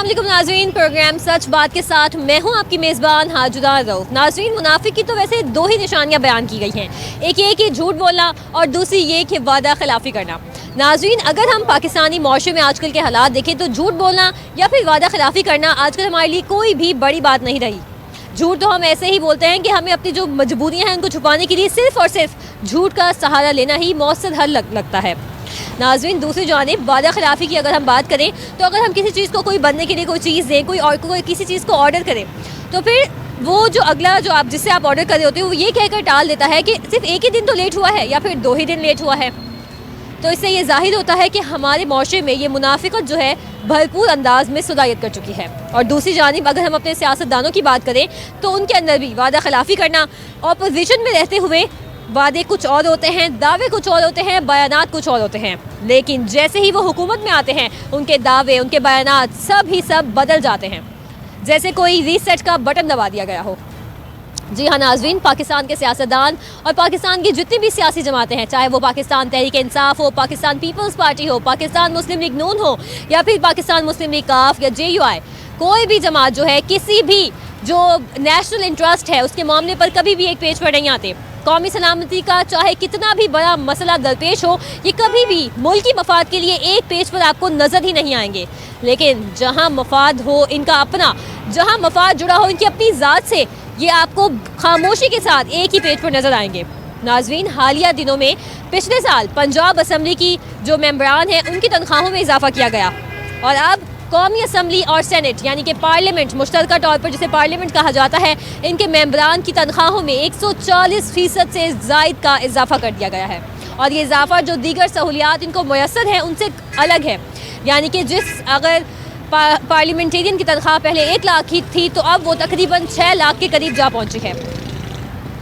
अस्सलाम नाज़रीन, प्रोग्राम सच बात के साथ मैं हूं आपकी मेज़बान हाजुदा रऊफ। नाज़रीन, मुनाफिक की तो वैसे दो ही निशानियां बयान की गई हैं, एक ये कि झूठ बोलना और दूसरी ये कि वादा खिलाफ़ी करना। नाज़रीन, अगर हम पाकिस्तानी माशरे में आजकल के हालात देखें तो झूठ बोलना या फिर वादा खिलाफ़ी करना आजकल हमारे लिए कोई भी बड़ी बात नहीं रही। झूठ तो हम ऐसे ही बोलते हैं कि हमें अपनी जो मजबूरियाँ हैं उनको छुपाने के लिए सिर्फ़ और सिर्फ झूठ का सहारा लेना ही मौसर हल लगता है। नाज़रीन, दूसरी जानिब वादा खिलाफ़ी की अगर हम बात करें तो अगर हम किसी चीज़ को कोई बनने के लिए कोई चीज़ दें, कोई किसी चीज़ को ऑर्डर करें तो फिर वो जो अगला जो आप जिससे आप ऑर्डर कर रहे होते हो वो ये कहकर टाल देता है कि सिर्फ एक ही दिन तो लेट हुआ है या फिर 2 ही दिन लेट हुआ है। तो इससे ये जाहिर होता है कि हमारे माशरे में ये मुनाफिकत जो है भरपूर अंदाज में सुदायत कर चुकी है। और दूसरी जानिब अगर हम अपने सियासतदानों की बात करें तो उनके अंदर भी वादा खिलाफ़ी करना, अपोजिशन में रहते हुए वादे कुछ और होते हैं, दावे कुछ और होते हैं, बयानात कुछ और होते हैं, लेकिन जैसे ही वो हुकूमत में आते हैं उनके दावे, उनके बयानात सब बदल जाते हैं, जैसे कोई रीसेट का बटन दबा दिया गया हो। जी हाँ नाज़रीन, पाकिस्तान के सियासतदान और पाकिस्तान की जितनी भी सियासी जमातें हैं, चाहे वो पाकिस्तान तहरीक इंसाफ हो, पाकिस्तान पीपल्स पार्टी हो, पाकिस्तान मुस्लिम लीग नून हो या फिर पाकिस्तान मुस्लिम लीग काफ या JUI, कोई भी जमात जो है किसी भी जो नेशनल इंटरेस्ट है उसके मामले पर कभी भी एक पेज पर नहीं आते। कौमी सलामती का चाहे कितना भी बड़ा मसला दरपेश हो, ये कभी भी मुल्की मफाद के लिए एक पेज पर आपको नज़र ही नहीं आएंगे। लेकिन जहाँ मफाद हो इनका अपना, जहाँ मफाद जुड़ा हो इनकी अपनी ज़ात से, ये आपको खामोशी के साथ एक ही पेज पर नज़र आएंगे। नाज़रीन, हालिया दिनों में पिछले साल पंजाब असम्बली की जो मेंबरान हैं उनकी तनख्वाहों में इजाफा किया गया और अब कौमी असम्बली और सेनेट यानी कि पार्लियामेंट, मुश्तरका तौर पर जिसे पार्लियामेंट कहा जाता है, इनके मेंबरान की तनख्वाहों में 140% से ज़ायद का इजाफा कर दिया गया है। और ये इजाफा जो दीगर सहूलियात इनको मुयस्सर हैं उनसे अलग है, यानी कि जिस अगर पार्लियामेंटेरियन की तनख्वाह पहले 1 लाख की थी तो अब वो तकरीबन 6 लाख के करीब जा पहुँची है।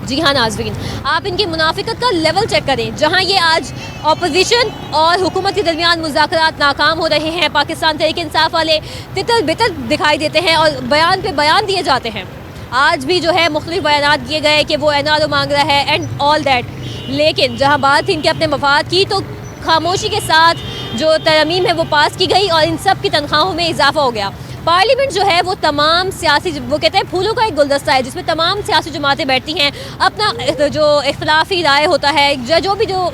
जी हाँ नाज़रीन, आप इनकी मुनाफिकत का लेवल चेक करें, जहाँ ये आज अपोजिशन और हुकूमत के दरमियान मुज़ाकरात नाकाम हो रहे हैं, पाकिस्तान तहरीक इंसाफ वाले तितर बितर दिखाई देते हैं और बयान पे बयान दिए जाते हैं। आज भी जो है मुख्तलिफ बयानात दिए गए कि वो NRO मांग रहा है एंड ऑल दैट, लेकिन जहाँ बात थी इनके अपने मफाद की तो खामोशी के साथ जो तरमीम है वो पास की गई और इन सब की तनख्वाहों में इजाफा हो गया। पार्लियामेंट जो है वो तमाम सियासी, वो कहते हैं फूलों का एक गुलदस्ता है जिसमें तमाम सियासी जमातें बैठती हैं, अपना जो इख्तलाफी राय होता है, जो भी जो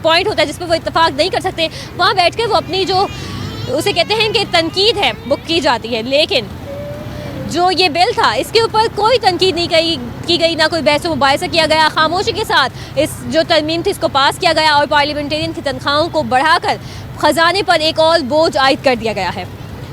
पॉइंट होता है जिस पर वो इत्तेफाक नहीं कर सकते, वहाँ बैठ कर वो अपनी जो उसे कहते हैं कि तनकीद है वो की जाती है। लेकिन जो ये बिल था इसके ऊपर कोई तनकीद नहीं की गई, ना कोई बहस मुबाहिसा किया गया, खामोशी के साथ इस जो तरमीम थी इसको पास किया गया और पार्लियामेंटेरियन की तनख्वाहों को बढ़ाकर ख़जाने पर एक और बोझ आयद कर दिया गया है।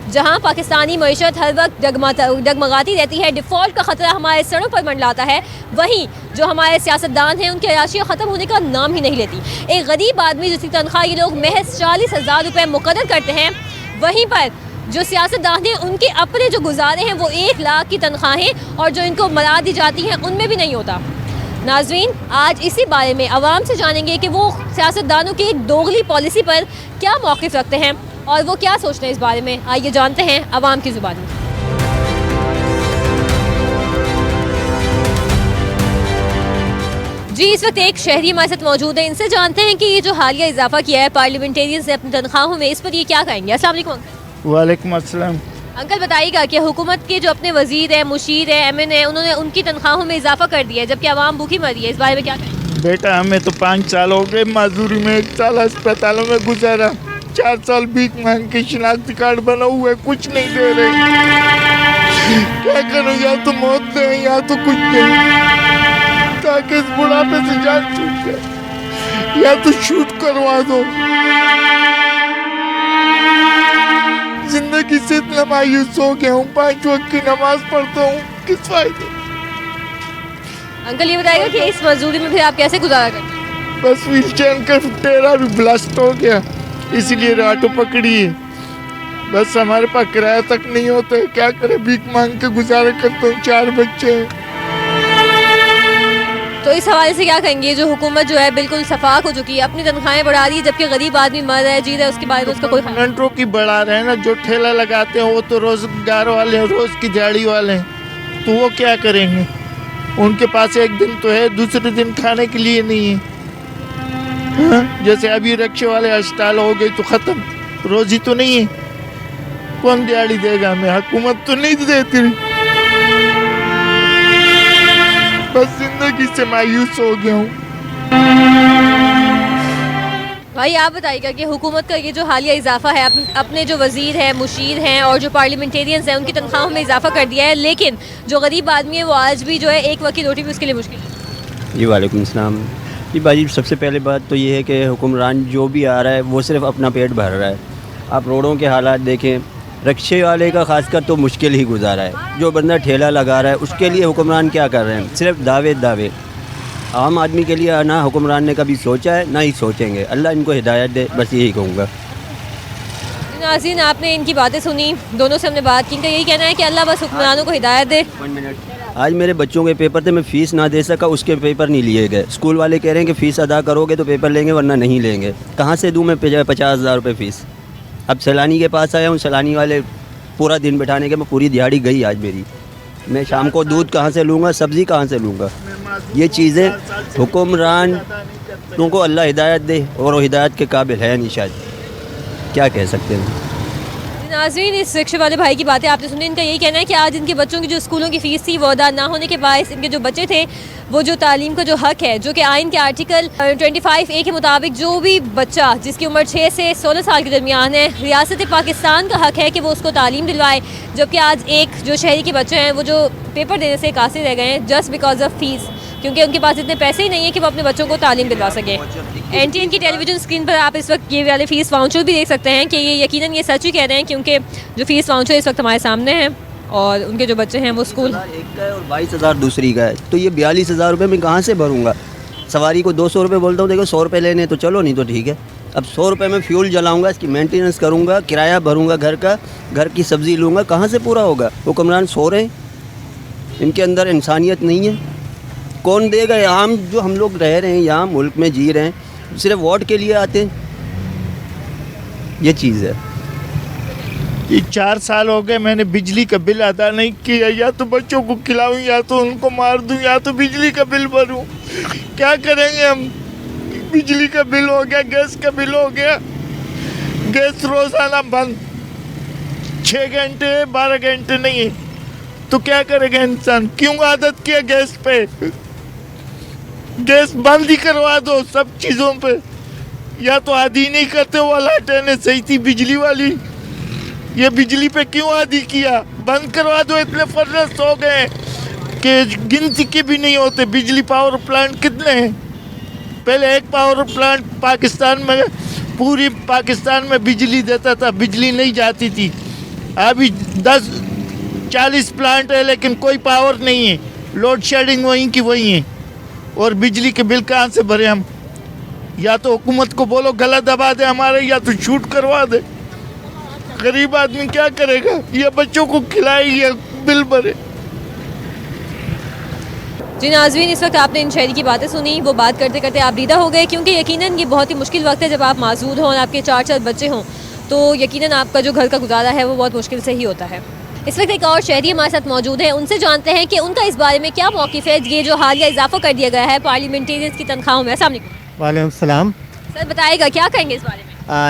जहां पाकिस्तानी मईशत हर वक्त डगमगाती रहती है, डिफ़ॉल्ट का ख़तरा हमारे सड़कों पर मंडलाता है, वहीं जो हमारे सियासतदान हैं उनकी अयाशियाँ ख़त्म होने का नाम ही नहीं लेती। एक गरीब आदमी जिसकी तनख्वाह ये लोग महज 40,000 रुपये मुकर्रर करते हैं, वहीं पर जो सियासतदान हैं उनके अपने जो गुजारे हैं वो 1 लाख की तनख्वाहें और जो इनको मरा दी जाती हैं उनमें भी नहीं होता। नाज़रीन, आज इसी बारे में आवाम से जानेंगे कि वो सियासतदानों की दोगली पॉलिसी पर क्या मौक़िफ़ रखते हैं और वो क्या सोचते हैं इस बारे में। आइए जानते हैं आवाम की ज़ुबान में। जी, इस वक्त एक शहरी हमारे साथ मौजूद है, इनसे जानते हैं कि ये जो हालिया इजाफा किया है पार्लियामेंटेरियन से अपनी तनख्वाहों में, इस पर ये क्या कहेंगे। अस्सलाम वालेकुम अंकल। वालेकुम अस्सलाम। अंकल बताइएगा कि हुकूमत के जो अपने वजीर हैं, मुशीर हैं, MN है, उन्होंने उनकी तनख्वाहों में इजाफा कर दिया है जबकि आवाम भूखी मर रही है, इस बारे में क्या कहेंगे। बेटा, हमें तो 5 साल हो गए माजूरी में, 1 साल अस्पतालों में गुजारा, 4 साल भीख मांग के शिनाख्ती कार्ड बना हुआ है, कुछ नहीं दे रहे। क्या करो, या तो मौत दे या तो कुछ दे, ताकि इस बुढ़ापे से जान छूट जाए, या तो शूट करवा दो। जिंदगी से इतना मायूस हो गया हूँ, 5 वक्त की नमाज पढ़ता हूँ, किस फायदे। अंकल ये बताइएगा कि इस मजदूरी में फिर आप कैसे गुजारा करते हैं। बस व्हील चेयर का टेरा भी ब्लास्ट हो गया, इसीलिए ऑटो पकड़ी है। बस हमारे पास किराया तक नहीं होता है, क्या करे, भीख मांग के गुजारा करते हैं, 4 बच्चे हैं। तो इस हवाले से क्या कहेंगे, जो हुकूमत जो है बिल्कुल सफाक हो चुकी है, अपनी तनख्वाहें बढ़ा रही है जबकि गरीब आदमी मर रहा है, जी रहा है, उसके बारे में उसका कोई घंटों की बढ़ा रहे हैं ना, जो ठेला लगाते हैं वो तो रोजगार वाले हैं, रोज की दिहाड़ी वाले हैं, तो वो क्या करेंगे। उनके पास एक दिन तो है, दूसरे दिन खाने के लिए नहीं है। हाँ? जैसे अभी रिक्शे वाले हड़ताल हो गई तो ख़त्म, रोजी तो नहीं है। कौन दिहाड़ी देगा हमें? हुकूमत तो नहीं देती। बस जिंदगी से मायूस हो गया हूँ। भाई आप बताइएगा कि हुकूमत का ये जो हालिया इजाफा है, अपने जो वजीर हैं, मुशीर हैं और जो पार्लियामेंटेरियंस हैं, उनकी तनख्वाहों में इजाफा कर दिया है, लेकिन जो गरीब आदमी है वो आज भी जो है एक वक्त की रोटी भी उसके लिए मुश्किल है। जी वालेकुम सलाम। जी भाई, सबसे पहले बात तो ये है कि हुक्मरान जो भी आ रहा है वो सिर्फ अपना पेट भर रहा है। आप रोडों के हालात देखें, रिक्शे वाले का खासकर तो मुश्किल ही गुजारा है। जो बंदा ठेला लगा रहा है उसके लिए हुक्मरान क्या कर रहे हैं? सिर्फ दावे। आम आदमी के लिए ना हुक्मरान ने कभी सोचा है ना ही सोचेंगे। अल्लाह इनको हिदायत दे, बस यही कहूँगा। नाज़रीन, आपने इनकी बातें सुनी, दोनों से हमने बात की। इनका यही कहना है कि अल्लाह बस हुक्मरानों को हिदायत दे। आज मेरे बच्चों के पेपर थे, मैं फ़ीस ना दे सका, उसके पेपर नहीं लिए गए। स्कूल वाले कह रहे हैं कि फ़ीस अदा करोगे तो पेपर लेंगे वरना नहीं लेंगे। कहाँ से दूँ मैं 50,000 रुपये फ़ीस? अब सैलानी के पास आया हूँ, सैलानी वाले पूरा दिन बैठाने के, मैं पूरी दिहाड़ी गई आज मेरी। मैं शाम को दूध कहाँ से लूँगा, सब्ज़ी कहाँ से लूँगा? ये चीज़ें हुक्मरान को अल्लाह हिदायत दे, और वो हिदायत के काबिल है नहीं शायद, क्या कह सकते हैं। नाज़रीन, इस रिक्शे वाले भाई की बातें आपने सुनी। इनका यही कहना है कि आज इनके बच्चों की जो स्कूलों की फ़ीस थी वो अदा ना होने के बायस इनके जो बच्चे थे वो जो तालीम का जो हक़ है, जो कि आइन के आर्टिकल 25A के मुताबिक जो भी बच्चा जिसकी उम्र 6 से 16 साल के दरमियान है, रियासत पाकिस्तान का हक़ है कि वो उसको तालीम दिलवाए। जबकि आज एक जो शहरी के बच्चे हैं वो जो पेपर देने से कासिर रह गए हैं जस्ट बिकॉज ऑफ फ़ीस, क्योंकि उनके पास इतने पैसे ही नहीं है कि वो अपने बच्चों को तालीम दिलवा सके। NTN की टेलीविज़न स्क्रीन पर आप इस वक्त ये वाले फ़ीस वाउचर भी देख सकते हैं कि ये यकीनन ये सच ही कह रहे हैं, क्योंकि जो फ़ीस वाउचर इस वक्त हमारे सामने हैं और उनके जो बच्चे हैं वो स्कूल एक का है और 22,000 दूसरी का है, तो ये 42,000 रुपये मैं कहाँ से भरूँगा? सवारी को 200 रुपये बोलता हूँ, देखो 100 रुपये लेने तो चलो, नहीं तो ठीक है। अब 100 रुपये में फ्यूल जलाऊँगा, इसकी मेंटेनेंस करूँगा, किराया भरूँगा घर का, घर की सब्ज़ी लूँगा, कहाँ से पूरा होगा? हुक्मरान सो रहे हैं, इनके अंदर इंसानियत नहीं है। कौन देगा? आम जो हम लोग रह रहे हैं यहाँ मुल्क में जी रहे हैं, सिर्फ वोट के लिए आते हैं, ये चीज़ है। ये 4 साल हो गए मैंने बिजली का बिल अदा नहीं किया। या तो बच्चों को खिलाऊं, या तो उनको मार दूं, या तो बिजली का बिल भरूं। क्या करेंगे हम? बिजली का बिल हो गया, गैस का बिल हो गया। गैस रोज़ाना बंद, 6 घंटे 12 घंटे नहीं है, तो क्या करेगा इंसान? क्यों आदत किया गैस पे? गैस बंद ही करवा दो सब चीज़ों पे। या तो आदि नहीं करते, वो लाइटें सही थी बिजली वाली, ये बिजली पे क्यों आदि किया? बंद करवा दो। इतने फर्नेस हो गए कि गिनती के भी नहीं होते। बिजली पावर प्लांट कितने हैं? पहले एक पावर प्लांट पाकिस्तान में, पूरी पाकिस्तान में बिजली देता था, बिजली नहीं जाती थी। अभी 10-40 प्लांट है लेकिन कोई पावर नहीं है, लोड शेडिंग वहीं की वहीं है। और बिजली के बिल कहाँ से भरे हम? या तो हुकूमत को बोलो गला दबा दे हमारे, या तो शूट करवा दे। गरीब आदमी क्या करेगा? ये बच्चों को खिलाए या बिल भरे? जी नाज़रीन, इस वक्त आपने इन शहरी की बातें सुनी। वो बात करते करते आप दीदा हो गए, क्योंकि यकीनन ये बहुत ही मुश्किल वक्त है जब आप मासूद हों और आपके 4 बच्चे हों, तो यकीनन आपका जो घर का गुजारा है वो बहुत मुश्किल से ही होता है। इस वक्त एक और शहरी हमारे साथ मौजूद है, उनसे जानते हैं कि उनका इस बारे में क्या मौक़िफ़ है, ये जो हालिया इजाफा कर दिया गया है पार्लियामेंटेरियंस की तनख्वाहों में। अस्सलाम वालेकुम। वालेकुम सलाम। सर बताइएगा क्या कहेंगे इस बारे में?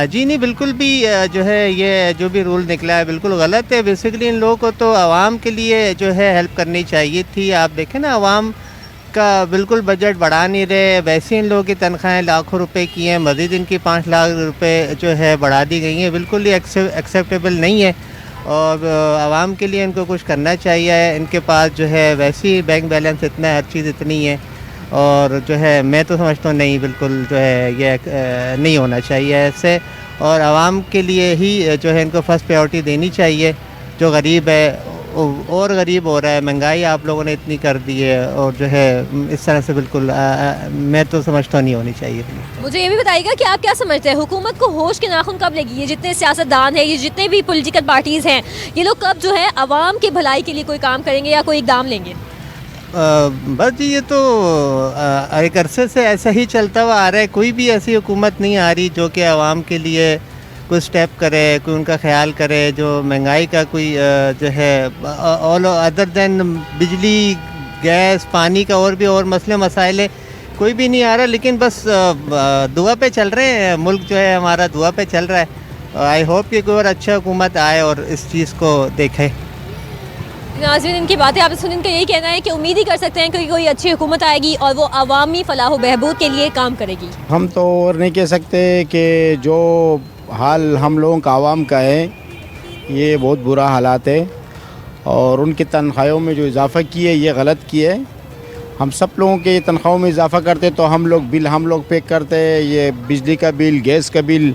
जी नहीं, बिल्कुल भी जो है ये जो भी रूल निकला है बिल्कुल गलत है। बेसिकली इन लोगों को तो आवाम के लिए जो है हेल्प करनी चाहिए थी। आप देखें ना, आवाम का बिल्कुल बजट बढ़ा नहीं रहे। वैसे इन लोगों की तनख्वाहें लाखों रुपए की हैं, मज़ीद इनकी 5 लाख रुपए जो है बढ़ा दी गई हैं। बिल्कुल ही एक्सेप्टेबल नहीं है और आवाम के लिए इनको कुछ करना चाहिए। इनके पास जो है वैसे ही बैंक बैलेंस इतना है, हर चीज़ इतनी है, और जो है मैं तो समझता हूँ नहीं, बिल्कुल जो है ये नहीं होना चाहिए ऐसे। और आवाम के लिए ही जो है इनको फर्स्ट प्रायोरिटी देनी चाहिए। जो गरीब है और गरीब हो रहा है, महंगाई आप लोगों ने इतनी कर दी है, और जो है इस तरह से बिल्कुल मैं तो समझता हूँ नहीं होनी चाहिए। मुझे ये भी बताइएगा कि आप क्या समझते हैं, हुकूमत को होश के नाखून कब लगी? ये जितने सियासतदान हैं, ये जितने भी पॉलिटिकल पार्टीज़ हैं, ये लोग कब जो है आवाम की भलाई के लिए कोई काम करेंगे या कोई इकदाम लेंगे? बस जी, ये तो एक अरसे से ऐसा ही चलता हुआ आ रहा है। कोई भी ऐसी हुकूमत नहीं आ रही जो कि आवाम के लिए कोई स्टेप करे, कोई उनका ख्याल करे। जो महंगाई का कोई जो है ऑल अदर दैन बिजली, गैस, पानी का और भी और मसले मसाइल है, कोई भी नहीं आ रहा। लेकिन बस दुआ पे चल रहे हैं, मुल्क जो है हमारा दुआ पे चल रहा है। आई होप कि कोई और अच्छा हुकूमत आए और इस चीज़ को देखे। नाज़रीन, इनकी बातें आपने सुनी, इनका यही कहना है कि उम्मीद ही कर सकते हैं कि कोई अच्छी हुकूमत आएगी और वो अवामी फलाह बहबूद के लिए काम करेगी। हम तो और नहीं कह सकते कि जो हाल हम लोगों का आवाम का है ये बहुत बुरा हालात है, और उनकी तनख्वाहों में जो इजाफ़ा की है ये गलत की है। हम सब लोगों के तनख्वाहों में इजाफ़ा करते तो हम लोग पे करते, ये बिजली का बिल, गैस का बिल,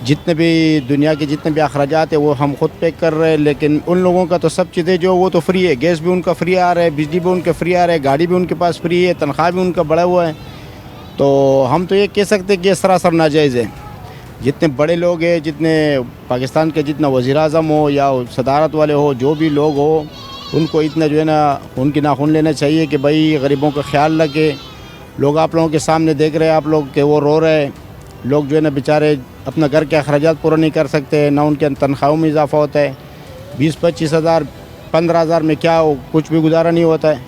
जितने भी दुनिया के जितने भी अखराजात है वो हम खुद पे कर रहे हैं। लेकिन उन लोगों का तो सब चीज़ें जो वो तो फ्री है, गैस भी उनका फ्री आ रहा है, बिजली भी उनके फ्री आ रहा है, गाड़ी भी उनके पास फ्री है, तनख्वाह भी उनका बढ़ा हुआ है। तो हम तो ये कह सकते हैं कि ये सरासर नाजायज़ है। जितने बड़े लोग हैं, जितने पाकिस्तान के जितना वज़ीर-ए-आज़म हो या सदारत वाले हो, जो भी लोग हो, उनको इतना जो है ना उनकी नाखून लेना चाहिए कि भाई गरीबों का ख्याल रखें। लोग आप लोगों के सामने देख रहे हैं आप लोग कि वो रो रहे हैं। लोग जो है ना बेचारे अपना घर के अखराजात पूरा नहीं कर सकते, ना उनके तनख्वाहों में इजाफ़ा होता है। 20-25 हज़ार 15 हज़ार में क्या कुछ भी गुजारा नहीं होता है।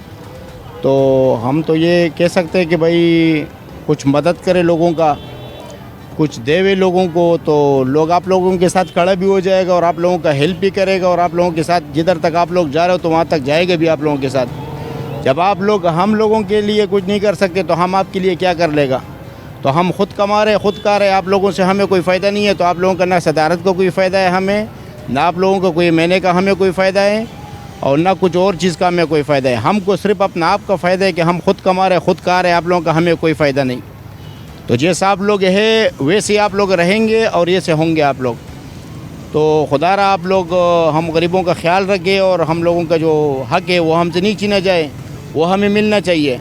तो हम तो ये कह सकते हैं कि भाई कुछ मदद करे लोगों का, कुछ देवे लोगों को, तो लोग आप लोगों के साथ खड़ा भी हो जाएगा और आप लोगों का हेल्प भी करेगा, और आप लोगों के साथ जिधर तक आप लोग जा रहे हो तो वहाँ तक जाएगा भी आप लोगों के साथ। जब आप लोग हम लोगों के लिए कुछ नहीं कर सकते तो हम आपके लिए क्या कर लेगा। तो हम खुद कमा रहे, खुद खा रहे, आप लोगों से हमें कोई फ़ायदा नहीं है। तो आप लोगों का ना सदारत को कोई फ़ायदा है हमें, ना आप लोगों को कोई महीने का हमें कोई फ़ायदा है, और ना कुछ और चीज़ का हमें कोई फ़ायदा है। हमको सिर्फ अपना आप का फ़ायदा है कि हम खुद कमा रहे, खुद खा रहे, आप लोगों का हमें कोई फ़ायदा नहीं। तो जैसा आप लोग है वैसे आप लोग रहेंगे और ये से होंगे आप लोग। तो खुदारा आप लोग हम गरीबों का ख्याल रखें, और हम लोगों का जो हक़ है वो हमसे नहीं छीना जाए, वो हमें मिलना चाहिए।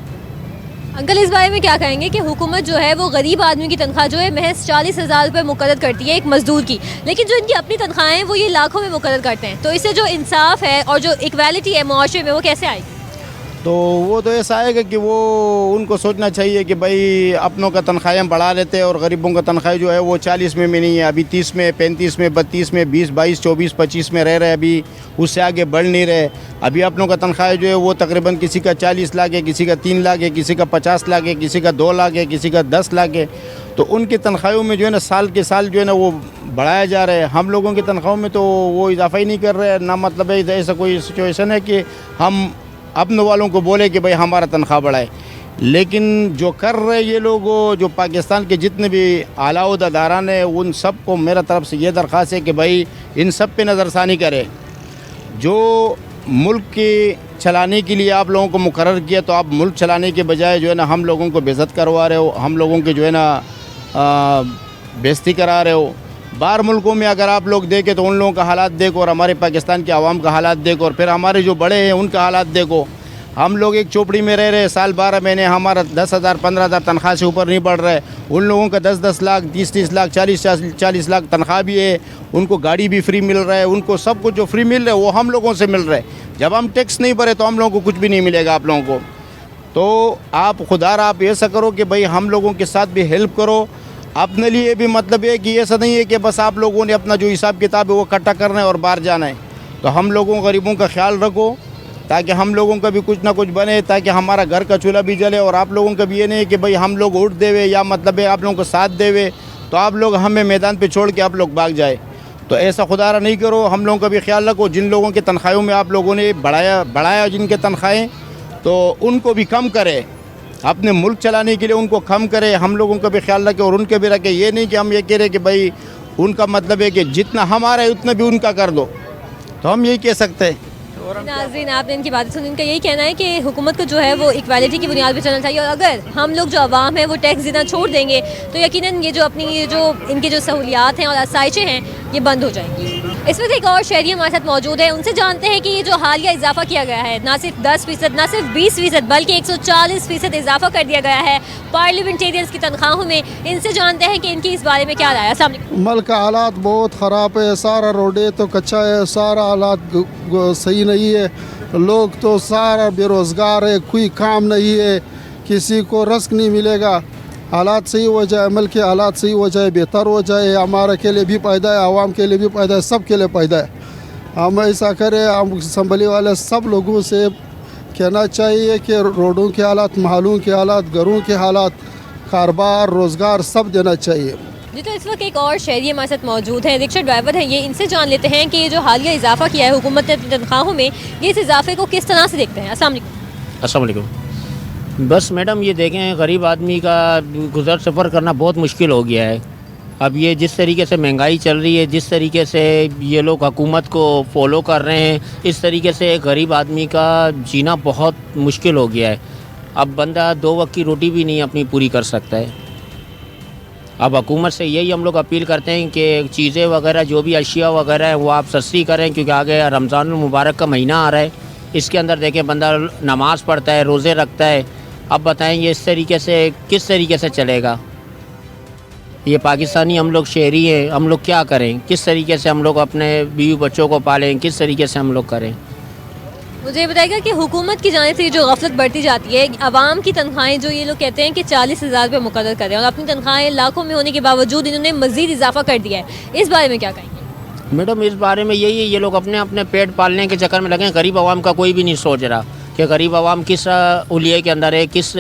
अंकल, इस बारे में क्या कहेंगे कि हुकूमत जो है वो गरीब आदमी की तनख्वाह जो है महज 40,000 रुपये मुकर्रर करती है एक मजदूर की, लेकिन जो इनकी अपनी तनख्वाहें हैं वो ये लाखों में मुकर्रर करते हैं। तो इससे जो इंसाफ है और जो इक्वालिटी है माशरे में वो कैसे आएगी? तो वो तो ऐसा आएगा कि वो उनको सोचना चाहिए कि भाई अपनों का तनख्वाहें बढ़ा लेते हैं और गरीबों का तनख्वाह जो है वो 40 में नहीं है, अभी 30 में, 35 में, 32 में, 20, 22, 24, 25 में रह रहे, अभी उससे आगे बढ़ नहीं रहे। अभी अपनों का तनख्वाह जो है वो तकरीबन किसी का 40 लाख है, किसी का 3 लाख है, किसी का 50 लाख है, किसी का 2 लाख है, किसी का 10 लाख है। तो उनकी तनख्वाहों में जो है ना साल के साल जो है ना वो बढ़ाया जा रहा है। हम लोगों की तनख्वाहों में तो वो इजाफा ही नहीं कर रहे हैं। ना मतलब है ऐसा कोई सिचुएशन है कि हम अपने वालों को बोले कि भाई हमारा तनख्वाह बढ़ाए। लेकिन जो कर रहे ये लोग, जो पाकिस्तान के जितने भी आला उहदेदारान हैं, उन सब को मेरा तरफ से ये दरख्वास्त है कि भाई इन सब पे नज़रसानी करें। जो मुल्क के चलाने के लिए आप लोगों को मुकर्रर किया, तो आप मुल्क चलाने के बजाय जो है ना हम लोगों को बेइज्जत करवा रहे हो, हम लोगों के जो है ना बेइज्जती करा रहे हो। बाहर मुल्कों में अगर आप लोग देखें तो उन लोगों का हालात देखो, और हमारे पाकिस्तान के आवाम का हालात देखो, और फिर हमारे जो बड़े हैं उनका हालात देखो। हम लोग एक चोपड़ी में रह रहे, साल 12 महीने हमारा 10,000 15,000 तनख्वाह से ऊपर नहीं बढ़ रहा है। उन लोगों का 10-10 लाख, 30-30 लाख, 40-40 लाख तनख्वाह भी है, उनको गाड़ी भी फ्री मिल रहा है, उनको सब कुछ जो फ्री मिल रहा है वो हम लोगों से मिल रहा है। जब हम टैक्स नहीं भरे तो हम लोगों को कुछ भी नहीं मिलेगा आप लोगों को। तो आप खुदारा आप ऐसा करो कि भाई हम लोगों के साथ भी हेल्प करो। अपने लिए भी मतलब है कि ऐसा नहीं है कि बस आप लोगों ने अपना जो हिसाब किताब है वो इकट्ठा करना है और बाहर जाना है। तो हम लोगों गरीबों का ख्याल रखो, ताकि हम लोगों का भी कुछ ना कुछ बने, ताकि हमारा घर का चूल्हा भी जले। और आप लोगों का भी ये नहीं है कि भाई हम लोग उठ देवे या मतलब है आप लोगों को साथ देवे तो आप लोग हमें मैदान पे छोड़ के आप लोग भाग जाए। तो ऐसा खुदारा नहीं करो। हम लोगों का भी ख्याल रखो। जिन लोगों के तनख्वाहों में आप लोगों ने बढ़ाया जिनके तनख्वाहें, तो उनको भी कम करें। अपने मुल्क चलाने के लिए उनको कम करे। हम लोगों का भी ख्याल रखें और उनके भी रखें। ये नहीं कि हम ये कह रहे कि भाई उनका मतलब है कि जितना हमारा है उतना भी उनका कर दो, तो हम यही कह सकते हैं। नाज़रीन, आपने इनकी बातें सुनी। इनका यही कहना है कि हुकूमत को जो है वो इक्वालिटी की बुनियाद पर चलना चाहिए, और अगर हम लोग जो आवाम है वो टैक्स देना छोड़ देंगे तो यकीनन ये जो अपनी जो इनकी जो सहूलियात हैं और आसाइशें हैं ये बंद हो जाएंगी। इस वक्त एक और शहरी हमारे साथ मौजूद है, उनसे जानते हैं कि ये जो हालिया इजाफा किया गया है, ना सिर्फ 10%, ना सिर्फ 20%, बल्कि 140% इजाफा कर दिया गया है पार्लियामेंटेरियंस की तनख्वाहों में। इनसे जानते हैं कि इनकी इस बारे में क्या राय है। सामने मुल्क का हालात बहुत ख़राब है, सारा रोडे तो कच्चा है, सारा हालात सही नहीं है। लोग तो सारा बेरोज़गार है, कोई काम नहीं है, किसी को रज़्क़ नहीं मिलेगा। हालात सही हो जाए, मुल्क के हालात सही हो जाए, बेहतर हो जाए, हमारे के लिए भी फ़ायदा है, आवाम के लिए भी फ़ायदा है, सब के लिए फ़ायदा है। हम ऐसा करें, हम असम्बली वाले सब लोगों से कहना चाहिए कि रोडों के हालात, महलों के हालात, घरों के हालात, कारोबार, रोज़गार सब देना चाहिए। जी, तो इस वक्त एक और शहरी हमारे साथ मौजूद है, रिक्शा ड्राइवर है ये, इनसे जान लेते हैं कि ये जो हालिया इजाफा किया है हुकूमत ने अपनी तनख्वाहों में, ये इस इजाफे को किस तरह से देखते हैं। अस्सलाम वालेकुम। बस मैडम ये देखें, गरीब आदमी का गुज़र सफ़र करना बहुत मुश्किल हो गया है। अब ये जिस तरीके से महंगाई चल रही है, जिस तरीके से ये लोग हुकूमत को फॉलो कर रहे हैं, इस तरीके से गरीब आदमी का जीना बहुत मुश्किल हो गया है। अब बंदा 2 वक्त की रोटी भी नहीं अपनी पूरी कर सकता है। अब हुकूमत से यही हम लोग अपील करते हैं कि चीज़ें वगैरह जो भी अशिया वगैरह है वो आप सस्ती करें, क्योंकि आगे रमज़ान मुबारक का महीना आ रहा है। इसके अंदर देखें बंदा नमाज़ पढ़ता है, रोज़े रखता है। अब बताएं ये इस तरीके से किस तरीके से चलेगा? ये पाकिस्तानी हम लोग शहरी हैं, हम लोग क्या करें? किस तरीके से हम लोग अपने बीवी बच्चों को पालें? किस तरीके से हम लोग करें? मुझे ये बताइएगा कि हुकूमत की जानिब से जो गफलत बढ़ती जाती है, आवाम की तनख्वाहें जो ये लोग कहते हैं कि 40,000 रुपये मुकर्रर करें और अपनी तनख्वाहें लाखों में होने के बावजूद इन्होंने मज़ीद इजाफा कर दिया है, इस बारे में क्या कहेंगे? मैडम इस बारे में यही है, ये लोग अपने अपने पेट पालने के चक्कर में लगे हैं। गरीब आवाम का कोई भी नहीं सोच रहा कि गरीब आवाम किस उलिये के अंदर है, किस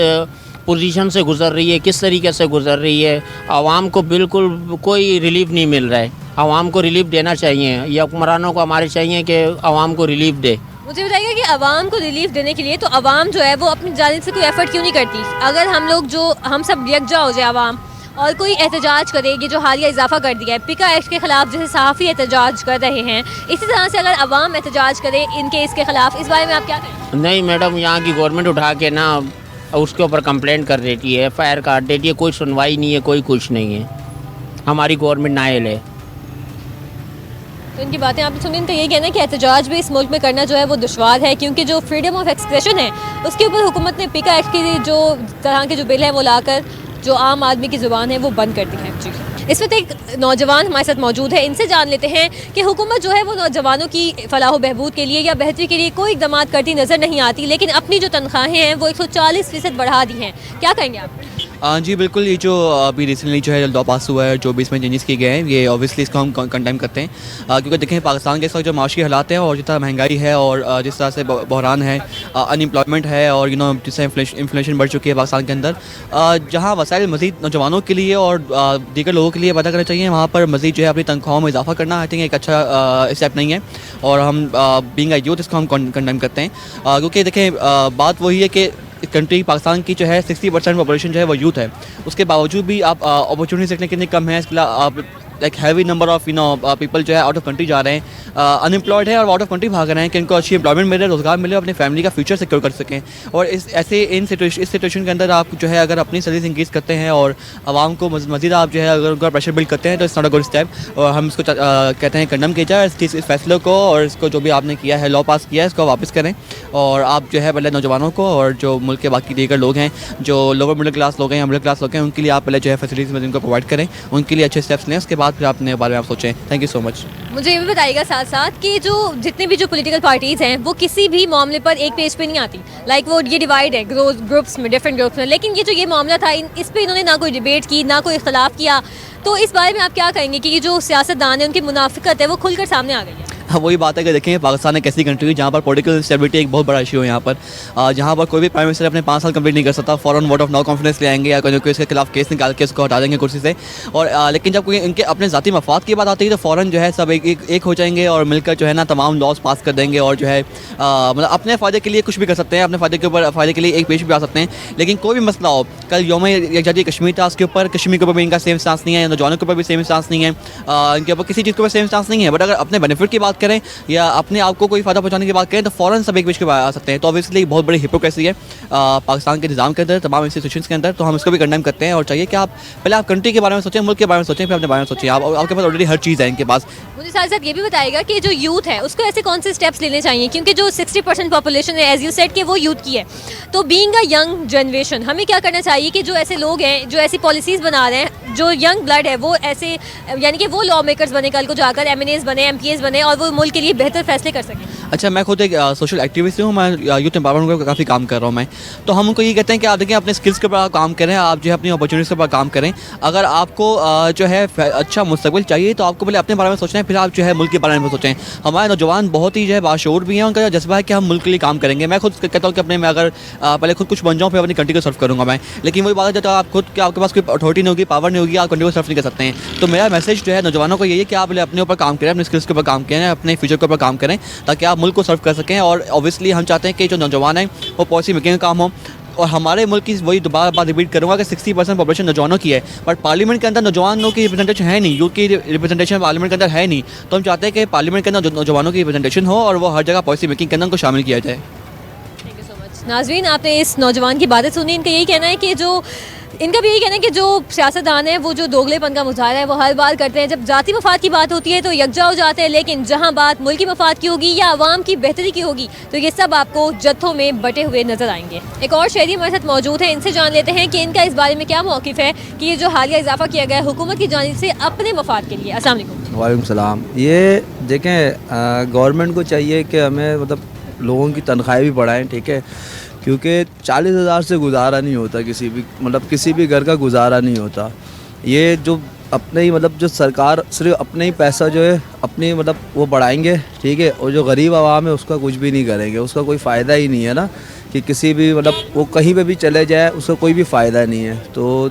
पोजीशन से गुज़र रही है, किस तरीके से गुज़र रही है। आवाम को बिल्कुल कोई रिलीफ नहीं मिल रहा है। आवाम को रिलीफ देना चाहिए, या हुक्मरानों को हमारे चाहिए कि आवाम को रिलीफ दे। मुझे बताइएगा कि आवाम को रिलीफ देने के लिए तो आवाम जो है वो अपनी जानिब से कोई एफर्ट क्यों नहीं करती? अगर हम लोग हम सब यकजा हो जाए आवाम और कोई एहतजाज करेगी, जो हालिया इजाफा कर दिया है पिका एक्ट के ख़िलाफ़, जैसे सहाफ़ी एहतजाज कर रहे हैं, इसी तरह से अगर आवाम एहतजाज करे इनके इसके ख़िलाफ़, इस बारे में आप क्या कहें? नहीं मैडम, यहाँ की गवर्नमेंट उठा के ना उसके ऊपर कंप्लेंट कर देती है, FIR काट देती है, कोई सुनवाई नहीं है, कोई कुछ नहीं है। हमारी गवर्नमेंट नाअहल है। तो इनकी बातें आपने सुनी, इनका यही कहना है कि एहतजाज भी इस मुल्क में करना जो है वो दुश्वार है, क्योंकि जो फ्रीडम ऑफ एक्सप्रेशन है उसके ऊपर हुकूमत ने पिका एक्ट की जो तरह के जो बिल है वो लाकर जो आम आदमी की ज़ुबान है वो बंद कर दी है। जी, इस वक्त एक नौजवान हमारे साथ मौजूद है, इनसे जान लेते हैं कि हुकूमत जो है वो नौजवानों की फलाह बहबूद के लिए या बेहतरी के लिए कोई इकदाम करती नज़र नहीं आती, लेकिन अपनी जो तनख्वाहें हैं वो 140% बढ़ा दी हैं। क्या कहेंगे आप? जी बिल्कुल, ये जो अभी रिसेंटली जो है लॉ पास हुआ है, जो भी इसमें चेंजेस किए गए हैं, ये ऑब्वियसली इसको हम कंडेम करते हैं, क्योंकि देखें पाकिस्तान के इस वक्त जो माशी हालात हैं और जिस तरह महंगाई है और जिस तरह से बहरान है, अनएम्प्लॉयमेंट है और जिस तरह इन्फ्लेशन बढ़ चुकी है पाकिस्तान के अंदर, जहाँ वसाइल मज़ीद नौजवानों के लिए और दीगर लोगों के लिए पैदा करना चाहिए, वहाँ पर मज़ीद जो है अपनी तनख्वाहों में इजाफा करना आई थिंक एक अच्छा स्टेप नहीं है, और हम बीइंग अ यूथ इसको हम कंडेम करते हैं, क्योंकि देखें बात वही है कि कंट्री पाकिस्तान की जो है 60% पॉपुलेशन जो है वो यूथ है, उसके बावजूद भी आप अपॉर्चुनिटी देखने कितनी कम है। इसके आप like heavy number of people जो है आउट ऑफ कंट्री जा रहे हैं, अनएम्प्लॉयड है और आउट ऑफ कंट्री भाग रहे हैं कि इनको अच्छी एम्प्लॉयमेंट मिले, रोज़गार मिले, अपनी फैमिली का फ्यूचर सिक्योर कर सकें। और इस सिचुएशन के अंदर आप जो है अगर अपनी सर्विस इंक्रीज़ करते हैं और आवाम को मज़ीद आप जो है अगर उनका प्रेशर बिल्ड करते हैं तो it's not a good step, और हम इसको कहते हैं कंडेम किया जाए इस फैसले को, और इसको जो भी आपने किया है, लॉ पास किया है, इसको वापस करें। और आप जो है पहले नौजवानों को और जो मुल्क के बाकी दीगर लोग हैं, जो लोअर मिडिल क्लास लोग हैं या मिडिल क्लास लोग हैं, उनके लिए आप पहले जो है फैसिलिटीज़ में उनको प्रोवाइड करें, उनके लिए अच्छे स्टेप्स लें, उसके बाद फिर अपने बारे में आप सोचें। Thank you so much. मुझे ये भी बताइएगा साथ साथ कि जो जितने भी जो पॉलिटिकल पार्टीज़ हैं वो किसी भी मामले पर एक पेज पे नहीं आती, लाइक वो ये डिवाइड है ग्रुप्स में, डिफरेंट ग्रुप्स में, लेकिन ये जो ये मामला था इस पर इन्होंने ना कोई डिबेट की, ना कोई इख्तलाफ किया। तो इस बारे में आप क्या कहेंगे कि ये जो सियासतदान है उनकी मुनाफिकत है वो खुलकर सामने आ गई है? हाँ, वही बात है कि देखें पाकिस्तान एक ऐसी कंट्री है जहाँ पर पॉलिटिकल स्टेबिलिटी एक बहुत बड़ा इशू है। यहाँ पर जहाँ पर कोई भी प्राइम मिनिस्टर अपने 5 साल कंप्लीट नहीं कर सकता, फ़ौरन वोट ऑफ नो कॉन्फिडेंस ले आएंगे या कोई इसके खिलाफ केस निकाल के उसको हटा देंगे कुर्सी से। और लेकिन जब कोई इनके अपने ज़ाती मफाद की बात आती है तो फ़ौरन जो है सब एक हो जाएंगे और मिलकर जो है ना तमाम लॉज पास कर देंगे, और जो है मतलब अपने फ़ायदे के लिए कुछ भी कर सकते हैं, अपने फ़ायदे के लिए एक पेश भी आ सकते हैं। लेकिन कोई भी मसला हो, कल यौम यकजहती कश्मीर था, उसके ऊपर कश्मीर के ऊपर भी इनका सेम स्टांस नहीं है, नौजवानों के ऊपर भी सेम स्टांस नहीं है, इनके ऊपर किसी चीज़ के ऊपर सेम स्टांस नहीं है। बट अगर अपने बेनिफिट की बात करें या अपने आप को कोई फ़ायदा पहुंचाने की बात करें तो फ़ौरन सब एक पेश के आ सकते हैं। तो ऑब्वियसली बहुत बड़ी हिपोक्रेसी है पाकिस्तान के निज़ाम के अंदर, तमाम इंस्टीट्यूशंस के अंदर। तो हम इसको भी कंडेम करते हैं और चाहिए कि आप पहले आप कंट्री के बारे में सोचें, मुल्क के बारे में सोचें, फिर अपने बारे में सोचें। आपके पास ऑलरेडी हर चीज़ है इनके पास। मुझे साथ साथ ये भी बताएगा कि जो यूथ है उसको ऐसे कौन से स्टेप्स लेने चाहिए, क्योंकि जो 60% पॉपुलेशन है एज यू सेड कि वो यूथ की है, तो बीइंग अ यंग जनरेशन हमें क्या करना चाहिए कि जो ऐसे लोग हैं जो ऐसी पॉलिसीज़ बना रहे हैं, जो यंग ब्लड है वो ऐसे यानी कि वो लॉ मेकर्स बने, कल को जाकर MNAs बने, MPs बने और वो वो मुल्क के लिए बेहतर फैसले कर सकें? अच्छा, मैं खुद एक सोशल एक्टिविस्ट हूँ, मैं यूथ एम्पावरमेंट पर काफ़ी काम कर रहा हूँ मैं। तो हम उनको ये कहते हैं कि आप देखिए अपने स्किल्स के ऊपर काम करें, आप जो है अपनी अपॉर्चुनिटीज़ के ऊपर काम करें। अगर आपको जो है अच्छा मुस्तकबिल चाहिए तो आपको पहले अपने बारे में सोचना है, फिर आप जो है मुल्क के बारे में सोचें। हमारे नौजवान बहुत ही जो है बाशऊर भी हैं, उनका जज्बा है कि हम मुल्क के लिए काम करेंगे। मैं खुद कहता हूँ कि अपने मैं अगर पहले खुद कुछ बन जाऊँ फिर अपनी कंट्री को सर्व करूँगा मैं। लेकिन वही बात है, जब आप खुद कि आपके पास कोई अथॉरिटी नहीं होगी, पावर नहीं होगी, आप कंट्री को सर्व नहीं कर सकते हैं। तो मेरा मैसेज जो है नौजवानों को यही है कि आप पहले अपने ऊपर काम करें, अपने स्किल्स के ऊपर काम करें, अपने फ्यूचर के ऊपर काम करें, ताकि आप मुल्क को सर्व कर सकें। और ऑब्वियसली हम चाहते हैं कि जो नौजवान हैं वो पॉलिसी मेकिंग का काम हो। और हमारे मुल्क की वही दोबारा बात रिपीट करूँगा कि 60% पॉपुलेशन नौजवानों की है, बट पार्लियामेंट के अंदर नौजवानों की रिप्रेजेंटेशन है नहीं, यूथ की रिप्रेजेंटेशन पार्लियामेंट के अंदर है नहीं। तो हम चाहते हैं कि पार्लियामेंट के अंदर नौजवानों की रिप्रेजेंटेशन हो और वो हर जगह पॉलिसी मेकिंग के अंदर उनको शामिल किया जाए। Thank you so much. नाज़रीन, आपने इस नौजवान की बातें सुनी। इनका यही कहना है कि इनका भी यही कहना है कि जो सियासतदान है वो जो दोगलेपन का मुजाहरा है वो हर बार करते हैं। जब जाती मफाद की बात होती है तो यकजा हो जाते हैं, लेकिन जहां बात मुल्की मफाद की होगी या आवाम की बेहतरी की होगी तो ये सब आपको जत्थों में बटे हुए नजर आएंगे। एक और शहरी हमारे साथ मौजूद है, इनसे जान लेते हैं कि इनका इस बारे में क्या मौक़िफ़ है कि ये जो हालिया इजाफा किया गया है हुकूमत की जानिब से अपने मफाद के लिए। अस्सलाम वालेकुम। वालेकुम सलाम। ये देखें, गवर्नमेंट को चाहिए कि हमें मतलब लोगों की तनख्वाहें भी बढ़ाएं, ठीक है, क्योंकि 40,000 से गुजारा नहीं होता, किसी भी घर का गुजारा नहीं होता। ये जो अपने ही जो सरकार सिर्फ अपने ही पैसा जो है अपनी वो बढ़ाएंगे, ठीक है, और जो गरीब आवाम है उसका कुछ भी नहीं करेंगे, उसका कोई फ़ायदा ही नहीं है ना, कि किसी भी वो कहीं पे भी चले जाए उसका कोई भी फ़ायदा नहीं है। तो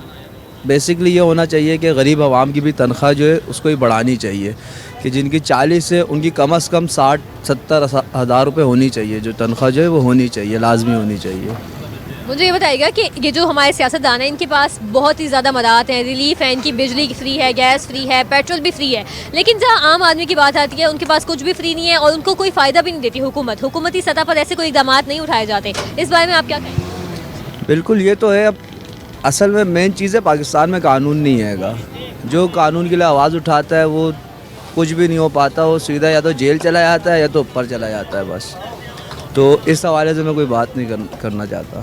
बेसिकली ये होना चाहिए कि गरीब आवाम की भी तनख्वाह जो है उसको ही बढ़ानी चाहिए, कि जिनकी 40 है उनकी कम से कम 60-70 हज़ार रुपये होनी चाहिए, जो तनख्वाह जो है वो होनी चाहिए, लाजमी होनी चाहिए। मुझे ये बताइएगा कि ये जो हमारे सियासतदान हैं इनके पास बहुत ही ज़्यादा मदद हैं, रिलीफ है, इनकी बिजली फ्री है, गैस फ्री है, पेट्रोल भी फ्री है, लेकिन जहाँ आम आदमी की बात आती है उनके पास कुछ भी फ्री नहीं है और उनको कोई फ़ायदा भी नहीं देती हुकूमती सतह पर ऐसे कोई इक़दाम नहीं उठाए जाते। इस बारे में आप क्या कहेंगे? बिल्कुल, ये तो है। अब असल में मेन चीज़ है पाकिस्तान में कानून नहीं हैगा। जो कानून के लिए आवाज़ उठाता है वो कुछ भी नहीं हो पाता, वो सीधा या तो जेल चला जाता है या तो ऊपर चला जाता है बस। तो इस हवाले से मैं कोई बात नहीं करना चाहता।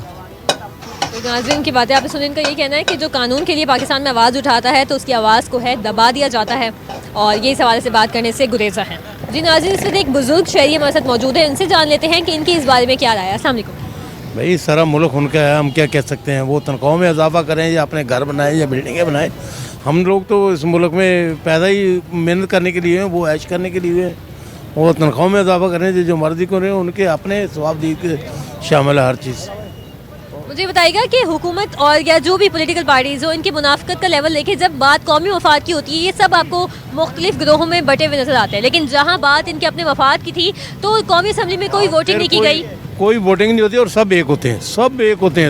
तो नाज़रीन की बातें आपने सुनी, इनका यही कहना है कि जो कानून के लिए पाकिस्तान में आवाज़ उठाता है तो उसकी आवाज़ को है दबा दिया जाता है और ये इस हवाले से बात करने से गुरेजा है। जी नाज़रीन, इस वक्त एक बुजुर्ग शहरी हमारे साथ मौजूद है, इनसे जान लेते हैं कि इनकी इस बारे में क्या राय है। अस्सलाम वालेकुम। भाई सारा मुल्क उनका है, हम क्या कह सकते हैं। वो तनख्वाहों में इजाफा करें या अपने घर बनाएं या बिल्डिंगें बनाएं, हम लोग तो इस मुल्क में पैदा ही मेहनत करने के लिए हैं, वो ऐश करने के लिए हैं। वो तनख्वाहों में इजाफा करें, जो मर्जी करें, उनके अपने स्वाबदी के शामिल है हर चीज़। मुझे बताइएगा कि हुकूमत और या जो भी पॉलिटिकल पार्टीज़ हो, इनकी मुनाफिकत का लेवल लेके जब बात कौमी मफाद की होती है ये सब आपको मुख्तलिफ ग्रोहों में बटे हुए नजर आते हैं, लेकिन जहाँ बात इनके अपने मफाद की थी तो कौमी असम्बली में कोई वोटिंग नहीं की गई। कोई वोटिंग नहीं होती और सब एक होते हैं, सब एक होते हैं,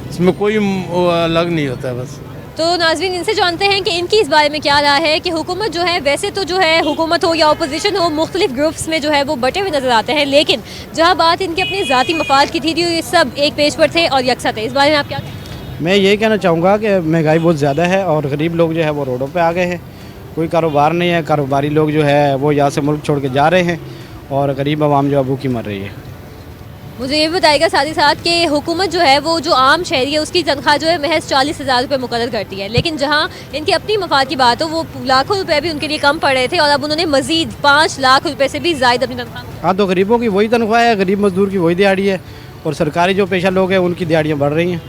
इसमें कोई अलग नहीं होता है बस। तो नाज़रीन, इनसे जानते हैं कि इनकी इस बारे में क्या राय है कि हुकूमत जो है, वैसे तो जो है हुकूमत हो या अपोजिशन हो, मुख्तलिफ ग्रुप्स में जो है वो बटे हुए नज़र आते हैं, लेकिन जहाँ बात इनके अपने ज़ाती मफाद की थी ये सब एक पेज पर थे और यकसा थे। इस बारे में आप क्या कहें? मैं यही कहना चाहूँगा कि महंगाई बहुत ज़्यादा है और गरीब लोग जो है वो रोडों पर आ गए हैं, कोई कारोबार नहीं है, कारोबारी लोग जो है वो यहाँ से मुल्क छोड़ के जा रहे हैं और गरीब आवाम जो है भूखी मर रही है। मुझे ये बताएगा साथ ही साथ कि हुकूमत जो है वो जो आम शहरी है उसकी तनख्वाह जो है महज 40,000 रुपये मुकर्रर करती है, लेकिन जहाँ इनकी अपनी मफाद की बात हो वो लाखों रुपए भी उनके लिए कम पड़ रहे थे और अब उन्होंने मजीद 5 लाख रुपए से भी ज़ायद अपनी तनख्वाह। हाँ, तो गरीबों की वही तनख्वाह है, गरीब मजदूर की वही दिहाड़ी है और सरकारी जो पेशा लोग हैं उनकी दिहाड़ियाँ बढ़ रही हैं,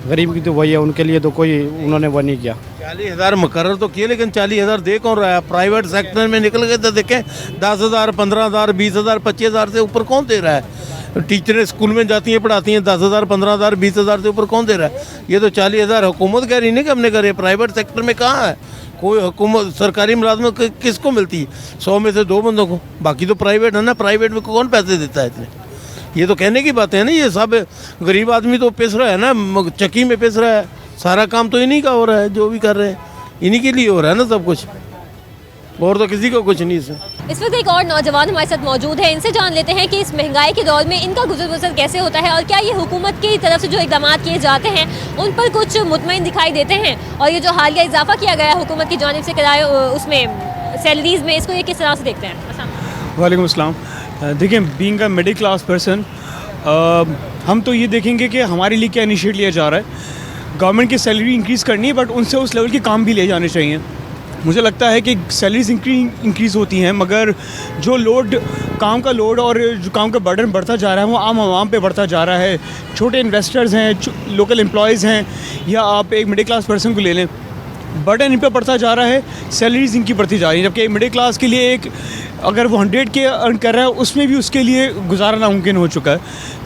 गरीब की तो वही है, उनके लिए तो कोई उन्होंने वो नहीं किया। 40,000 मुकर्रर तो किए, लेकिन 40,000 दे कौन रहा है? प्राइवेट सेक्टर में निकल गए तो देखें 10,000, 15,000, 20,000, 25,000 से ऊपर कौन दे रहा है? टीचरें स्कूल में जाती हैं, पढ़ाती हैं, 10,000, 15,000, 20,000 से ऊपर कौन दे रहा है? ये तो 40,000 हुकूमत कह रही नहीं कि हमने करे, प्राइवेट सेक्टर में कहाँ है कोई हुकूमत? सरकारी मुलाजमत किसको मिलती है? 100 में से 2 बंदों को, बाकी तो प्राइवेट है ना। प्राइवेट में कौन पैसे देता है इतने? ये तो कहने की बातें हैं ना। ये सब गरीब आदमी तो पिस रहा है ना, चक्की में पिस रहा है, सारा काम तो इन्हीं का हो रहा है, जो भी कर रहे हैं इन्हीं के लिए हो रहा है ना सब कुछ, और तो किसी को कुछ नहीं। इस वक्त एक और नौजवान हमारे साथ मौजूद है, इनसे जान लेते हैं कि इस महंगाई के दौर में इनका गुजर बसर कैसे होता है और क्या ये हुकूमत की तरफ से जो इक़दाम किए जाते हैं उन पर कुछ मुतमईन दिखाई देते हैं, और ये जो हालिया इजाफा किया गया है हुकूमत की जानिब से किराए उसमें सैलरीज में, इसको ये किस तरह से देखते हैं? वालेकुम अस्सलाम। देखिए, being a middle class person, हम तो ये देखेंगे कि हमारे लिए क्या इनिशिएट लिया जा रहा है। गवर्नमेंट की सैलरी इंक्रीज़ करनी है, बट उनसे उस लेवल के काम भी ले जाने चाहिए। मुझे लगता है कि सैलरीज इंक्रीज़ होती हैं, मगर जो काम का लोड और जो काम का बर्डन बढ़ता जा रहा है वो आम आवाम पे बढ़ता जा रहा है। छोटे इन्वेस्टर्स हैं, लोकल एम्प्लॉयज़ हैं, या आप एक मिडिल क्लास पर्सन को ले लें, बर्डन इन पे बढ़ता जा रहा है, सैलरीज इनकी बढ़ती जा रही है। जबकि मिडिल क्लास के लिए अगर वो 100 के अर्न कर रहा है उसमें भी उसके लिए गुजारा नामुमकिन हो चुका है।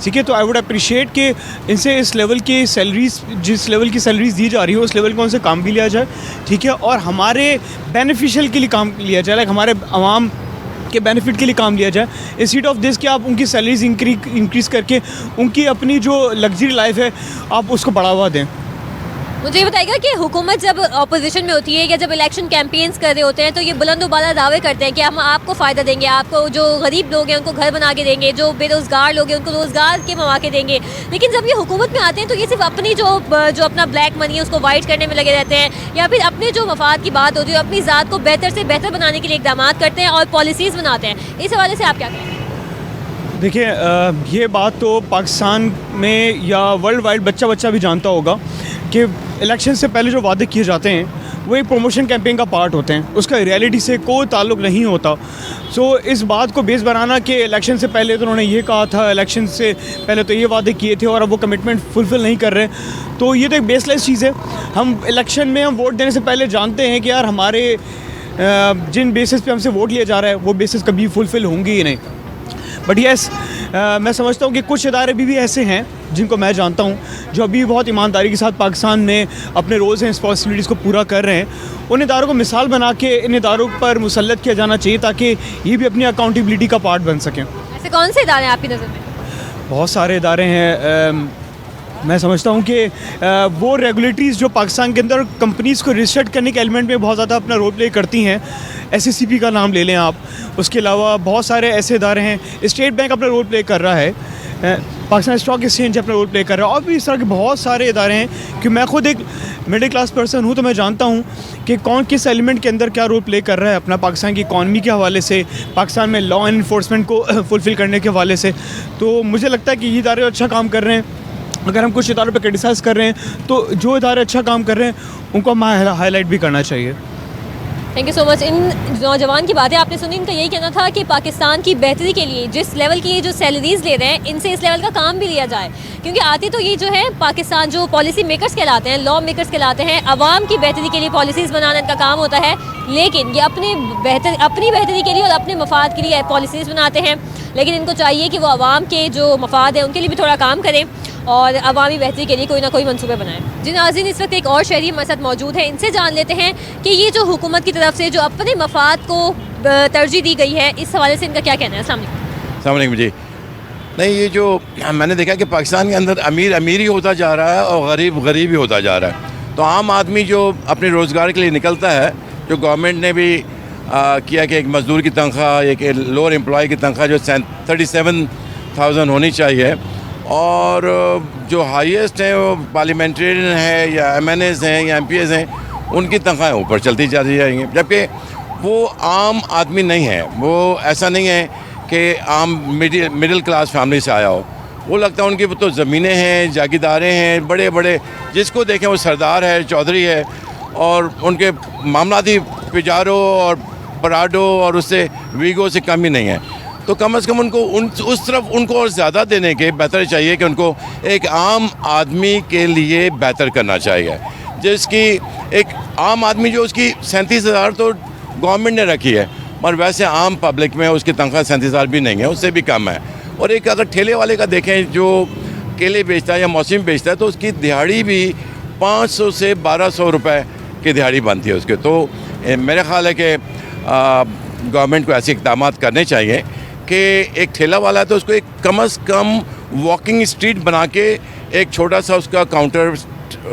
ठीक है, तो आई वुड अप्रिशिएट कि इनसे इस लेवल की सैलरीज, जिस लेवल की सैलरीज दी जा रही है उस लेवल का उनसे काम भी लिया जाए। ठीक है, और हमारे बेनिफिशियल के लिए काम लिया जाए, लाइक हमारे आवाम के बेनिफिट के लिए काम लिया जाए, इंस्टीड ऑफ दिस कि आप उनकी सैलरीज इंक्रीज़ करके उनकी अपनी जो लग्जरी लाइफ है आप उसको बढ़ावा दें। मुझे ये बताइएगा कि हुकूमत जब अपोजिशन में होती है या जब इलेक्शन कैंपेन्स कर रहे होते हैं तो ये बुलंद बाला दावे करते हैं कि हम आपको फ़ायदा देंगे, आपको जो गरीब लोग हैं उनको घर बना के देंगे, जो बेरोज़गार लोग हैं उनको रोज़गार के मौके देंगे। लेकिन जब ये हुकूमत में आते हैं तो ये सिर्फ अपनी जो अपना ब्लैक मनी है उसको वाइट करने में लगे रहते हैं, या फिर अपने जो मफाद की बात होती है अपनी ज़ात को बेहतर से बेहतर बनाने के लिए इक़दाम करते हैं और पॉलिसीज़ बनाते हैं। इस हवाले से आप क्या कहें? देखिए, ये बात तो पाकिस्तान में या वर्ल्ड वाइड बच्चा भी जानता होगा कि इलेक्शन से पहले जो वादे किए जाते हैं वो एक प्रमोशन कैंपेन का पार्ट होते हैं, उसका रियलिटी से कोई ताल्लुक़ नहीं होता। सो इस बात को बेस बनाना कि इलेक्शन से पहले तो उन्होंने ये कहा था, इलेक्शन से पहले तो ये वादे किए थे और अब वो कमिटमेंट फुलफ़िल नहीं कर रहे, तो ये तो एक बेसलेस चीज़ है। हम इलेक्शन में हम वोट देने से पहले जानते हैं कि यार हमारे जिन बेसिस पे हमसे वोट लिया जा रहा है वो बेसिस कभी फुलफ़िल होंगे ही नहीं। बट येस, मैं समझता हूँ कि कुछ इदारे भी ऐसे हैं जिनको मैं जानता हूँ जो अभी बहुत ईमानदारी के साथ पाकिस्तान में अपने रोल्स एंड रिस्पॉन्सिबिलिटीज़ को पूरा कर रहे हैं। उन इदारों को मिसाल बना के इन इदारों पर मुसल्लत किया जाना चाहिए ताकि ये भी अपनी अकाउंटेबिलिटी का पार्ट बन सकें। ऐसे कौन से इदारे हैं आपकी नज़र में? बहुत सारे इदारे हैं। मैं समझता हूँ कि वो रेगुलेटरीज़ जो पाकिस्तान के अंदर कंपनीज़ को रजिस्टर्ड करने के एलिमेंट में बहुत ज़्यादा अपना रोल प्ले करती हैं, SCCP का नाम ले लें आप, उसके अलावा बहुत सारे ऐसे इदारे हैं, स्टेट बैंक अपना रोल प्ले कर रहा है, पाकिस्तान स्टॉक एक्सचेंज अपना रोल प्ले कर रहा है, और भी इस तरह के बहुत सारे इदारे हैं कि मैं खुद एक मिडिल क्लास पर्सन हूँ तो मैं जानता हूँ कि कौन किस एलिमेंट के अंदर क्या रोल प्ले कर रहा है अपना पाकिस्तान की इकॉनमी के हवाले से, पाकिस्तान में लॉ एंड इन्फोर्समेंट को फुलफ़िल करने के हवाले से। तो मुझे लगता है कि ये इदारे अच्छा काम कर रहे हैं। अगर हम कुछ इदारों पर क्रिटिसाइज़ कर रहे हैं तो जो इदारे अच्छा काम कर रहे हैं उनको हम हाईलाइट भी करना चाहिए। Thank you so much. इन नौजवान की बातें आपने सुनी, इनका यही कहना था कि पाकिस्तान की बेहतरी के लिए जिस लेवल की जो सैलरीज़ ले रहे हैं इनसे इस लेवल का काम भी लिया जाए, क्योंकि आते तो ये जो है पाकिस्तान जो पॉलिसी मेकर्स कहलाते हैं, लॉ मेकर्स कहलाते हैं, आवाम की बेहतरी के लिए पॉलिसीज़ बनाना इनका काम होता है, लेकिन ये अपनी बेहतरी के लिए और अपने मफाद के लिए पॉलिसीज़ बनाते हैं। लेकिन इनको चाहिए कि वो आवाम के जो मफाद हैं उनके लिए भी थोड़ा काम करें और अवामी बेहतरी के लिए कोई ना कोई मंसूबे बनाएं। जी नाज़रीन, इस वक्त एक और शहरी हमारे साथ मौजूद है, इनसे जान लेते हैं कि ये जो हुकूमत की तरफ से जो अपने मफाद को तरजीह दी गई है इस हवाले से इनका क्या कहना है। अस्सलाम वालेकुम जी। नहीं, ये जो मैंने देखा कि पाकिस्तान के अंदर अमीर ही होता जा रहा है और गरीब ही होता जा रहा है। तो आम आदमी जो अपने रोज़गार के लिए निकलता है, जो गवर्नमेंट ने भी किया कि एक मज़दूर की तनख्वाह, एक लोअर एम्प्लॉय की तनख्वाह जो 37,000 होनी चाहिए, और जो हाईएस्ट हैं वो पार्लियामेंटेरियन है या MNAs हैं या MPs हैं, उनकी तनख्वाहें ऊपर चलती जाती जाएंगी, जबकि वो आम आदमी नहीं है। वो ऐसा नहीं है कि आम मिडिल क्लास फैमिली से आया हो। वो लगता है उनकी तो ज़मीनें हैं, जागीरदारें हैं, बड़े बड़े, जिसको देखें वो सरदार है, चौधरी है, और उनके मामलाती पिजारो और पराडो और उससे वीगो से कम ही नहीं है। तो कम से कम उनको उस तरफ उनको और ज़्यादा देने के बेहतर चाहिए कि उनको एक आम आदमी के लिए बेहतर करना चाहिए, जिसकी एक आम आदमी जो उसकी 37,000 तो गवर्नमेंट ने रखी है, और वैसे आम पब्लिक में उसकी तनख्वाह 37,000 भी नहीं है, उससे भी कम है। और एक अगर ठेले वाले का देखें जो केले बेचता है या मौसमी बेचता है, तो उसकी दिहाड़ी भी 500 से 1200 रुपये की दिहाड़ी बनती है उसके। तो मेरा ख्याल है कि गवर्नमेंट को ऐसे इक़दाम करने चाहिए कि एक ठेला वाला है तो उसको एक कम से कम वॉकिंग स्ट्रीट बना के एक छोटा सा उसका काउंटर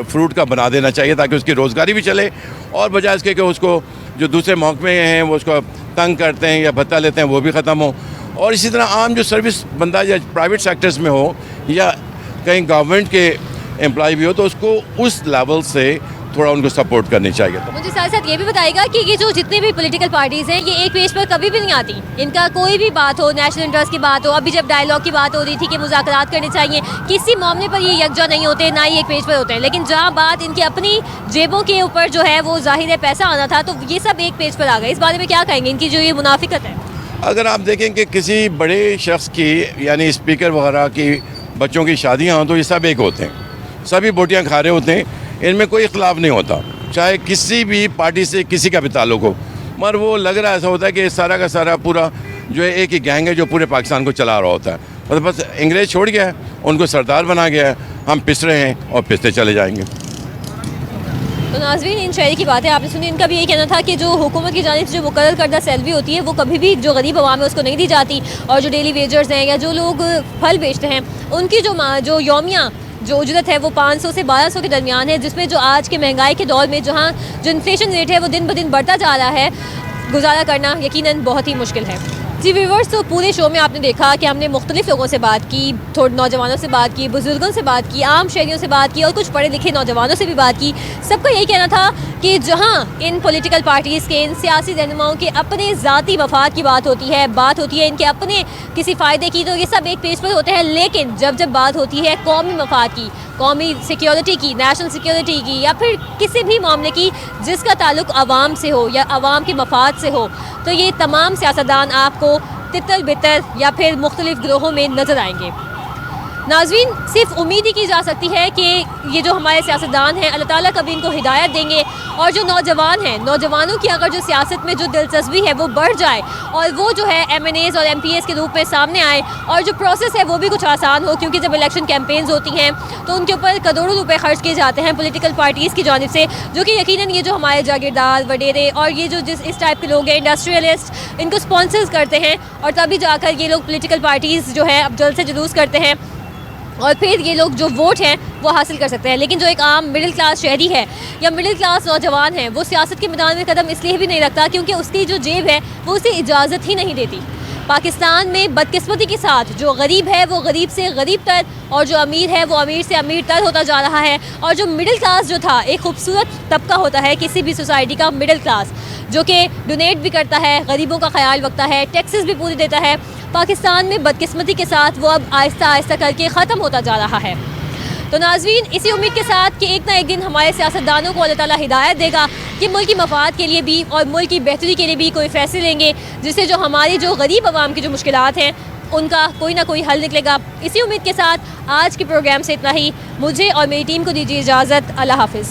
फ्रूट का बना देना चाहिए, ताकि उसकी रोज़गारी भी चले, और बजाय इसके कि उसको जो दूसरे महकमे हैं वो उसको तंग करते हैं या भत्ता लेते हैं वो भी ख़त्म हो। और इसी तरह आम जो सर्विस बंदा या प्राइवेट सेक्टर्स में हो या कहीं गवर्नमेंट के एम्प्लॉय भी हो, तो उसको उस लेवल से थोड़ा उनको सपोर्ट करनी चाहिए। मुझे साथ साथ ये भी बताएगा कि ये जो जितने भी पॉलिटिकल पार्टीज़ हैं ये एक पेज पर कभी भी नहीं आती। इनका कोई भी बात हो, नेशनल इंटरेस्ट की बात हो, अभी जब डायलॉग की बात हो रही थी कि मुज़ाकरात करने चाहिए, किसी मामले पर ये यकजा नहीं होते, ना ही एक पेज पर होते हैं। लेकिन जहाँ बात इनकी अपनी जेबों के ऊपर जो है वो जाहिर है पैसा आना था, तो ये सब एक पेज पर आ गए। इस बारे में क्या कहेंगे, इनकी जो ये मुनाफिकत है? अगर आप देखें कि किसी बड़े शख्स की यानी स्पीकर वगैरह की बच्चों की शादियाँ हों तो ये सब एक होते हैं, सभी बोटियाँ खा रहे होते हैं, इनमें कोई इख्तलाफ नहीं होता, चाहे किसी भी पार्टी से किसी का भी ताल्लुक हो। मगर वो लग रहा ऐसा होता है कि सारा का सारा पूरा जो है एक ही गैंग है जो पूरे पाकिस्तान को चला रहा होता है। मतलब बस अंग्रेज़ छोड़ गया है, उनको सरदार बना गया है, हम पिस रहे हैं और पिसते चले जाएंगे। तो नाज़रीन, इन शहरी की बातें आपने सुनी। इनका भी ये कहना था कि जो हुकूमत की जानिब से जो मुकर्रर करदा सैलरी होती है वो कभी भी जो गरीब आवाम है उसको नहीं दी जाती, और जो डेली वेजर्स हैं या जो लोग फल बेचते हैं उनकी जो यौमिया जो उजरत है वो 500 से 1200 के दरमियान है, जिसमें जो आज के महंगाई के दौर में जहाँ जो इन्फ्लेशन रेट है वो दिन ब दिन बढ़ता जा रहा है, गुजारा करना यकीनन बहुत ही मुश्किल है। जी व्यूअर्स, तो पूरे शो में आपने देखा कि हमने मुख्तलिफ लोगों से बात की, थोड़े नौजवानों से बात की, बुजुर्गों से बात की, आम शहरियों से बात की और कुछ पढ़े लिखे नौजवानों से भी बात की। सबका यही कहना था कि जहां इन पॉलिटिकल पार्टीज़ के, इन सियासी रहनुमाओं के अपने ज़ाती मफाद की बात होती है इनके अपने किसी फ़ायदे की, तो ये सब एक पेज पर होते हैं। लेकिन जब बात होती है कौमी मफाद की, कौमी सिक्योरिटी की, नेशनल सिक्योरिटी की, या फिर किसी भी मामले की जिसका ताल्लुक आवाम से हो या आवाम के मफाद से हो, तो ये तमाम सियासतदान आपको तितर बितर या फिर मुख्तलिफ ग्रोहों में नज़र आएंगे। नाज़रीन, सिर्फ उम्मीद ही की जा सकती है कि ये जो हमारे सियासतदान हैं अल्लाह ताला कभी इनको हिदायत देंगे, और जो नौजवान हैं, नौजवानों की अगर जो सियासत में जो दिलचस्पी है वो बढ़ जाए और वो जो है MNAs और MPs के रूप में सामने आए, और जो प्रोसेस है वो भी कुछ आसान हो, क्योंकि जब इलेक्शन कैंपेन्स होती हैं तो उनके ऊपर करोड़ों रुपए खर्च किए जाते हैं पॉलिटिकल पार्टीज़ की जानिब से, जो कि यकीनन ये जो हमारे जागीरदार वडेरे और ये जो इस टाइप के लोग हैं, इंडस्ट्रियलिस्ट, इनको स्पॉन्सर्स करते हैं, और तभी जाकर ये लोग पॉलिटिकल पार्टीज़ जो है अब जल्द से जुलूस करते हैं और फिर ये लोग जो वोट हैं वो हासिल कर सकते हैं। लेकिन जो एक आम मिडिल क्लास शहरी है या मिडिल क्लास नौजवान है, वो सियासत के मैदान में कदम इसलिए भी नहीं रखता क्योंकि उसकी जो जेब है वो उसे इजाज़त ही नहीं देती। पाकिस्तान में बदकिस्मती के साथ जो गरीब है वो गरीब से गरीब तर, और जो अमीर है वो अमीर से अमीर तर होता जा रहा है, और जो मिडिल क्लास जो था, एक खूबसूरत तबका होता है किसी भी सोसाइटी का, मिडिल क्लास, जो कि डोनेट भी करता है, गरीबों का ख्याल रखता है, टैक्सेस भी पूरी देता है, पाकिस्तान में बदकिस्मती के साथ वो अब आहिस्ता आहिस्ता करके ख़त्म होता जा रहा है। तो नाज़रीन, इसी उम्मीद के साथ कि एक ना एक दिन हमारे सियासतदानों को अल्लाह ताला हिदायत देगा कि मुल्क की मफाद के लिए भी और मुल्क की बेहतरी के लिए भी कोई फ़ैसले लेंगे जिससे जो हमारी जो गरीब आवाम की जो मुश्किलात हैं उनका कोई ना कोई हल निकलेगा। इसी उम्मीद के साथ आज के प्रोग्राम से इतना ही। मुझे और मेरी टीम को दीजिए इजाज़त। अल्लाह हाफ़िज़।